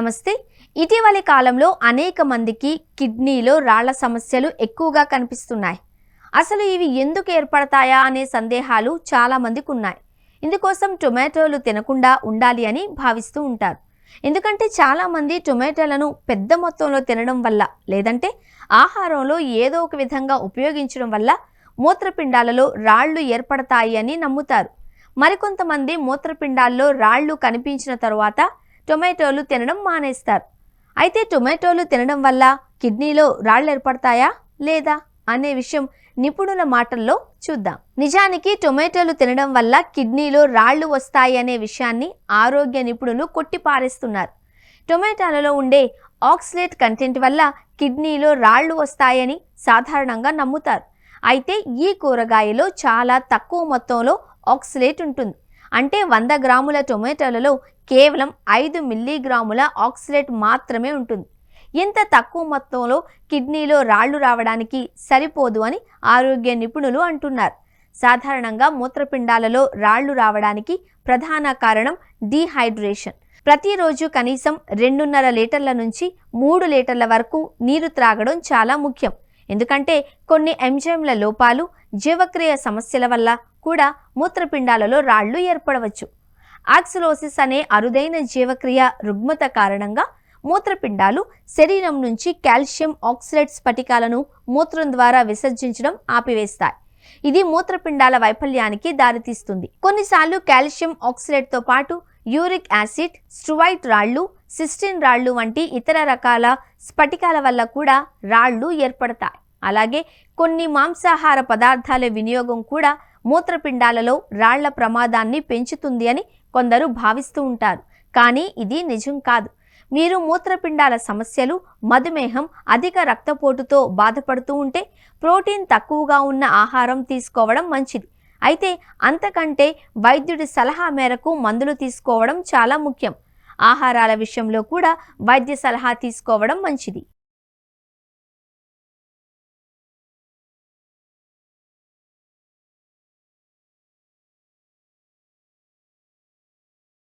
నమస్తే. ఇటీవలి కాలంలో అనేక మందికి కిడ్నీలో రాళ్ల సమస్యలు ఎక్కువగా కనిపిస్తున్నాయి. అసలు ఇవి ఎందుకు ఏర్పడతాయా అనే సందేహాలు చాలా మందికి ఉన్నాయి. ఇందుకోసం టొమాటోలు తినకుండా ఉండాలి అని భావిస్తూ ఉంటారు. ఎందుకంటే చాలా మంది టొమాటోలను పెద్ద మొత్తంలో తినడం వల్ల లేదంటే ఆహారంలో ఏదో ఒక విధంగా ఉపయోగించడం వల్ల మూత్రపిండాలలో రాళ్లు ఏర్పడతాయి అని నమ్ముతారు. మరికొంతమంది మూత్రపిండాల్లో రాళ్లు కనిపించిన తరువాత టొమాటోలు తినడం మానేస్తారు. అయితే టొమాటోలు తినడం వల్ల కిడ్నీలో రాళ్లు ఏర్పడతాయా లేదా అనే విషయం నిపుణుల మాటల్లో చూద్దాం. నిజానికి టొమాటోలు తినడం వల్ల కిడ్నీలో రాళ్లు వస్తాయి అనే విషయాన్ని ఆరోగ్య నిపుణులు కొట్టిపారేస్తున్నారు. టొమాటోలలో ఉండే ఆక్సలేట్ కంటెంట్ వల్ల కిడ్నీలో రాళ్లు వస్తాయని సాధారణంగా నమ్ముతారు. అయితే ఈ కూరగాయలో చాలా తక్కువ మొత్తంలో ఆక్సలేట్ ఉంటుంది. అంటే 100 గ్రాముల టొమాటోలలో కేవలం 5 మిల్లీగ్రాముల ఆక్సలేట్ మాత్రమే ఉంటుంది. ఇంత తక్కువ మొత్తంలో కిడ్నీలో రాళ్లు రావడానికి సరిపోదు అని ఆరోగ్య నిపుణులు అంటున్నారు. సాధారణంగా మూత్రపిండాలలో రాళ్లు రావడానికి ప్రధాన కారణం డీహైడ్రేషన్. ప్రతిరోజు కనీసం 2.5 లీటర్ల నుంచి 3 లీటర్ల వరకు నీరు త్రాగడం చాలా ముఖ్యం. ఎందుకంటే కొన్ని ఎంజైమ్ల లోపాలు, జీవక్రియ సమస్యల వల్ల కూడా మూత్రపిండాలలో రాళ్లు ఏర్పడవచ్చు. ఆక్సిలోసిస్ అనే అరుదైన జీవక్రియ రుగ్మత కారణంగా మూత్రపిండాలు శరీరం నుంచి కాల్షియం ఆక్సలేట్ స్ఫటికాలను మూత్రం ద్వారా విసర్జించడం ఆపివేస్తాయి. ఇది మూత్రపిండాల వైఫల్యానికి దారితీస్తుంది. కొన్నిసార్లు కాల్షియం ఆక్సలేట్తో పాటు యూరిక్ యాసిడ్, స్ట్రువైట్ రాళ్లు, సిస్టిన్ రాళ్లు వంటి ఇతర రకాల స్ఫటికాల వల్ల కూడా రాళ్లు ఏర్పడతాయి. అలాగే కొన్ని మాంసాహార పదార్థాల వినియోగం కూడా మూత్రపిండాలలో రాళ్ల ప్రమాదాన్ని పెంచుతుంది అని కొందరు భావిస్తూ ఉంటారు. కానీ ఇది నిజం కాదు. మీరు మూత్రపిండాల సమస్యలు, మధుమేహం, అధిక రక్తపోటుతో బాధపడుతూ ఉంటే ప్రోటీన్ తక్కువగా ఉన్న ఆహారం తీసుకోవడం మంచిది. అయితే అంతకంటే వైద్యుడి సలహా మేరకు మందులు తీసుకోవడం చాలా ముఖ్యం. ఆహారాల విషయంలో కూడా వైద్య సలహా తీసుకోవడం మంచిది.